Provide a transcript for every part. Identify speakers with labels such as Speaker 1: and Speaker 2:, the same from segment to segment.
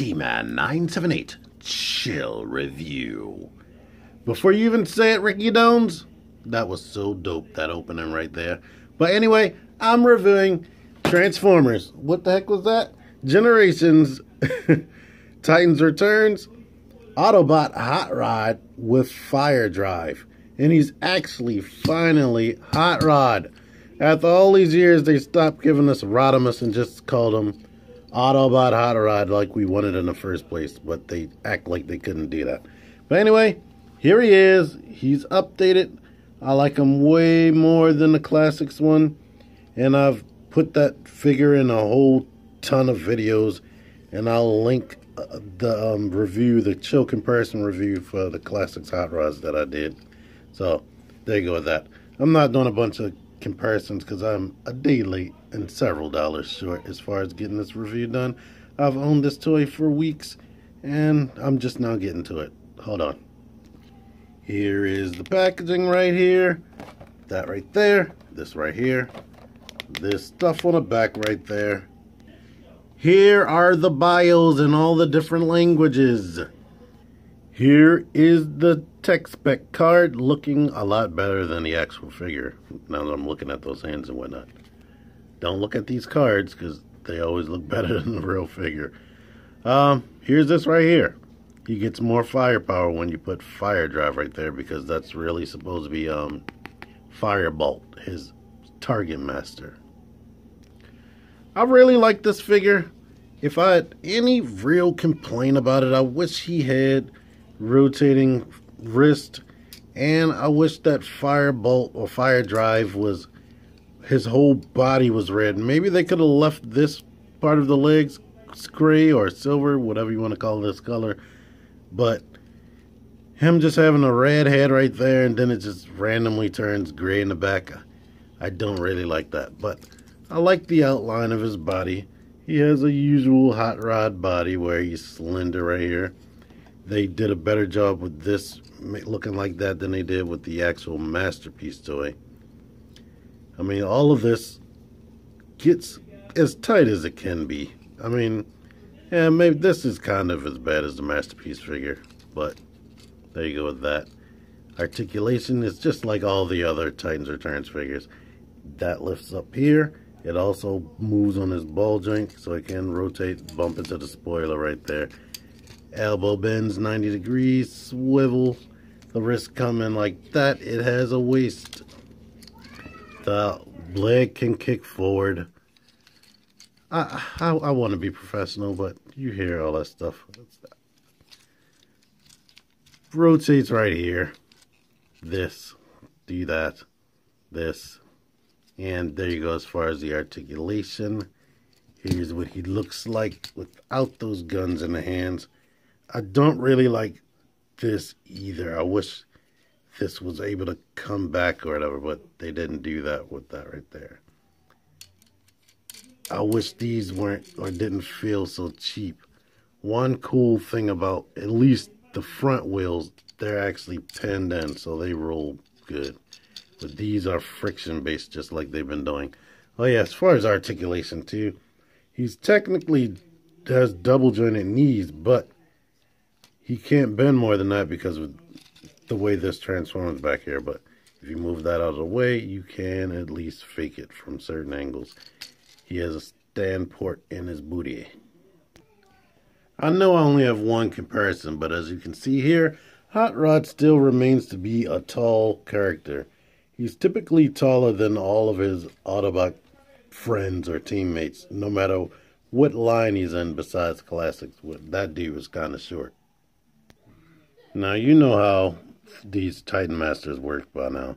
Speaker 1: T-Man 978 Chill Review. Before you even say it, Ricky Dones, that was so dope, that opening right there. But anyway, I'm reviewing Transformers. What the heck was that? Generations, Titans Returns, Autobot Hotrod with Firedrive. And he's actually finally Hotrod. After all these years, they stopped giving us Rodimus and just called him Autobot Hotrod like we wanted in the first place. But they act like they couldn't do that. But anyway, here he is. He's updated. I like him way more than the Classics one. And I've put that figure in a whole ton of videos. And I'll link the review, the chill comparison review for the Classics Hot Rods that I did. So, there you go with that. I'm not doing a bunch of comparisons because I'm a day late and several dollars short as far as getting this review done. I've owned this toy for weeks and I'm just now getting to it. Hold on. Here is the packaging right here. That right there. This right here. This stuff on the back right there. Here are the bios in all the different languages. Here is the tech spec card, looking a lot better than the actual figure. Now that I'm looking at those hands and whatnot. Don't look at these cards because they always look better than the real figure. Here's this right here. He gets more firepower when you put Firedrive right there because that's really supposed to be Firebolt, his target master. I really like this figure. If I had any real complaint about it, I wish he had rotating wrist, and I wish that Firebolt or Firedrive was, his whole body was red. Maybe they could have left this part of the legs gray or silver, whatever you want to call this color, but him just having a red head right there and then it just randomly turns gray in the back, I don't really like that. But I like the outline of his body. He has a usual hot rod body where he's slender right here. They did a better job with this looking like that than they did with the actual Masterpiece toy. I mean, all of this gets as tight as it can be. I mean, yeah, maybe this is kind of as bad as the Masterpiece figure, but there you go with that. Articulation is just like all the other Titans Returns figures. That lifts up here. It also moves on his ball joint so it can rotate, bump into the spoiler right there. Elbow bends 90 degrees, swivel. The wrist come in like that. It has a waist. The leg can kick forward. I want to be professional, but you hear all that stuff. Rotates right here. This. Do that. This. And there you go as far as the articulation. Here's what he looks like without those guns in the hands. I don't really like this either. I wish this was able to come back or whatever, but they didn't do that with that right there. I wish these weren't or didn't feel so cheap. One cool thing about at least the front wheels, they're actually pinned in, so they roll good. But these are friction based, just like they've been doing. Oh yeah, as far as articulation too, he's technically has double jointed knees, but he can't bend more than that because of the way this transforms back here. But if you move that out of the way, you can at least fake it from certain angles. He has a stand port in his booty. I know I only have one comparison, but as you can see here, Hot Rod still remains to be a tall character. He's typically taller than all of his Autobot friends or teammates, no matter what line he's in besides Classics. That dude was kind of short. Now, you know how these Titan Masters work by now.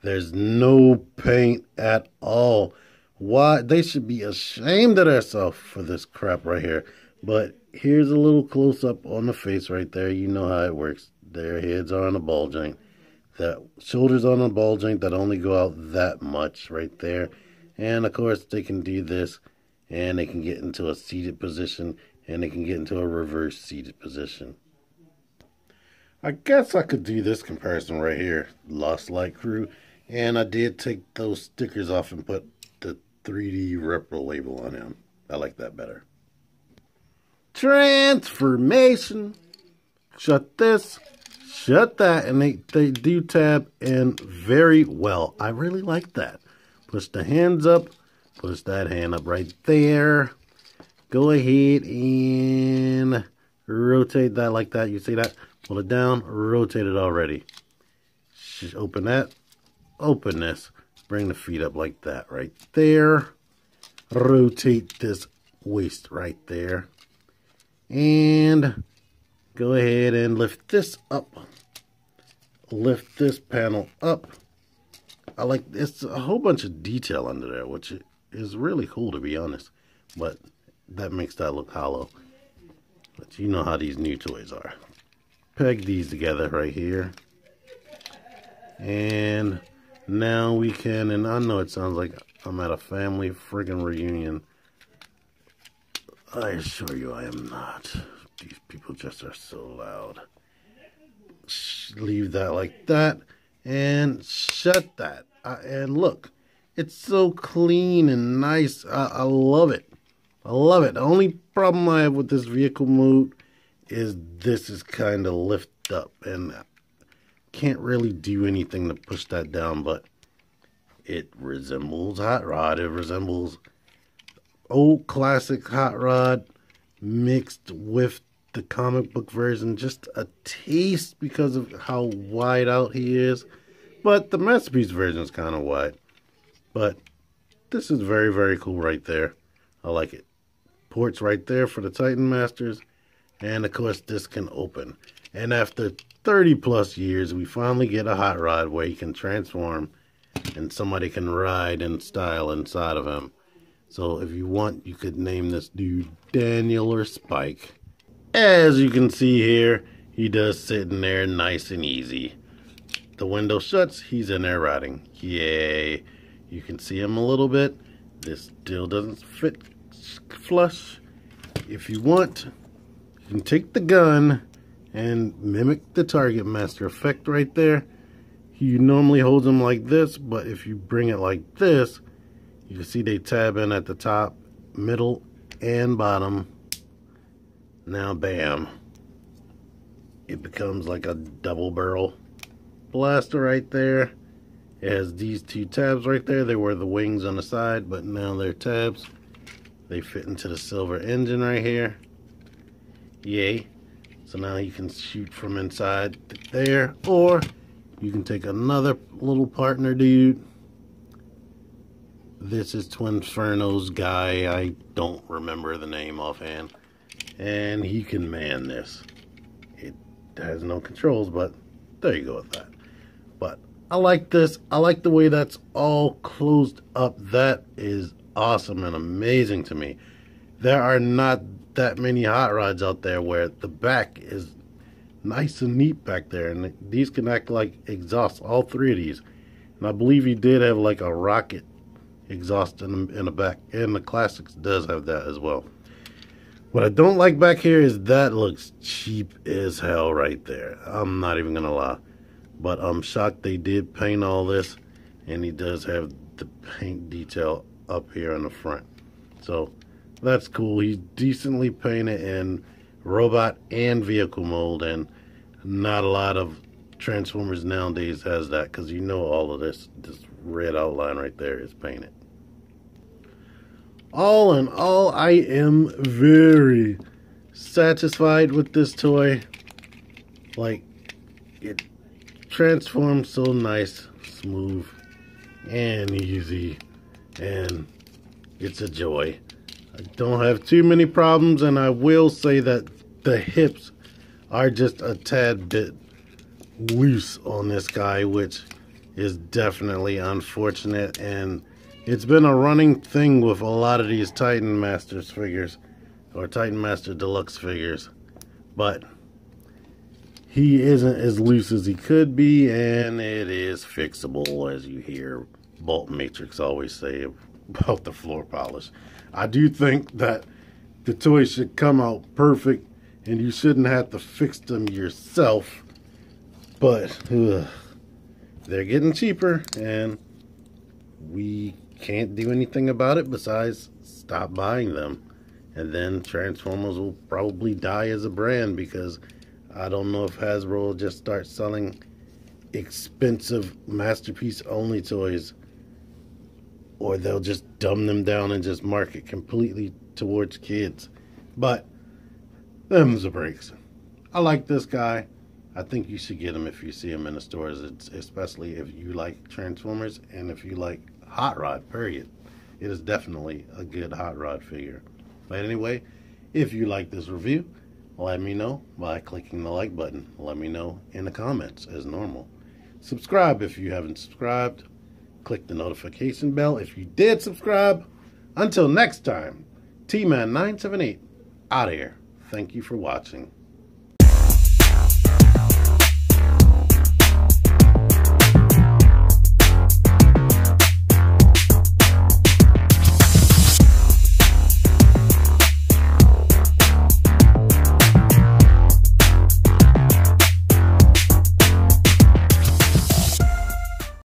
Speaker 1: There's no paint at all. Why? They should be ashamed of themselves for this crap right here. But here's a little close-up on the face right there. You know how it works. Their heads are on a ball joint. The shoulders on a ball joint that only go out that much right there. And, of course, they can do this. And they can get into a seated position. And they can get into a reverse seated position. I guess I could do this comparison right here. Lost Light Crew. And I did take those stickers off and put the 3D Repro label on him. I like that better. transformation. Shut this, shut that, and they do tab in very well. I really like that. Push the hands up, push that hand up right there. Go ahead and rotate that like that. You see that? Pull it down, rotate it already. Just open that, open this. Bring the feet up like that right there. Rotate this waist right there. And go ahead and lift this up. Lift this panel up. I like, it's a whole bunch of detail under there, which is really cool to be honest. But that makes that look hollow. But you know how these new toys are. Peg these together right here. And now we can, and I know it sounds like I'm at a family friggin' reunion. I assure you I am not. These people just are so loud. Leave that like that and shut that. And look, it's so clean and nice. I love it. I love it. The only problem I have with this vehicle mode is this is kind of lift up and can't really do anything to push that down, but it resembles Hot Rod. It resembles old classic Hot Rod mixed with the comic book version. Just a taste because of how wide out he is. But the Masterpiece version is kind of wide. But this is very, very cool right there. I like it. Ports right there for the Titan Masters. And of course this can open. And after 30 plus years, we finally get a Hot Rod where he can transform and somebody can ride in style inside of him. So if you want, you could name this dude Daniel or Spike. As you can see here, he does sit in there nice and easy. The window shuts, he's in there riding. Yay. You can see him a little bit. This still doesn't fit flush. If you want, you can take the gun and mimic the Target Master effect right there. He normally holds them like this, but if you bring it like this, you can see they tab in at the top, middle, and bottom. Now, bam. It becomes like a double barrel blaster right there. It has these two tabs right there. They were the wings on the side, but now they're tabs. They fit into the silver engine right here. Yay. So now you can shoot from inside there, or you can take another little partner dude. This is Twinferno's guy. I don't remember the name offhand. And he can man this. It has no controls, but there you go with that. But I like this. I like the way that's all closed up. That is awesome and amazing to me. There are not that many Hot Rods out there where the back is nice and neat back there, and these can act like exhaust, all three of these. And I believe he did have like a rocket exhaust in the back, and the Classics does have that as well. What I don't like back here is that looks cheap as hell right there. I'm not even gonna lie, but I'm shocked they did paint all this, and he does have the paint detail up here on the front. So that's cool. He's decently painted in robot and vehicle mold, and not a lot of Transformers nowadays has that, because you know all of this red outline right there is painted. All in all, I am very satisfied with this toy. Like, it transforms so nice, smooth, and easy, and it's a joy. I don't have too many problems, and I will say that the hips are just a tad bit loose on this guy, which is definitely unfortunate, and it's been a running thing with a lot of these Titan Masters figures, or Titan Master Deluxe figures, but he isn't as loose as he could be, and it is fixable, as you hear Bolt Matrix always say about the floor polish. I do think that the toy should come out perfect, and you shouldn't have to fix them yourself, but they're getting cheaper, and we can't do anything about it besides stop buying them. And then Transformers will probably die as a brand, because I don't know if Hasbro will just start selling expensive Masterpiece only toys, or they'll just dumb them down and just market completely towards kids. But them's the breaks. I like this guy. I think you should get him if you see him in the stores, especially if you like Transformers and if you like Hot Rod, period. It is definitely a good Hot Rod figure. But anyway, if you like this review, let me know by clicking the like button. Let me know in the comments as normal. Subscribe if you haven't subscribed. Click the notification bell if you did subscribe. Until next time, T-Man978 out of here. Thank you for watching.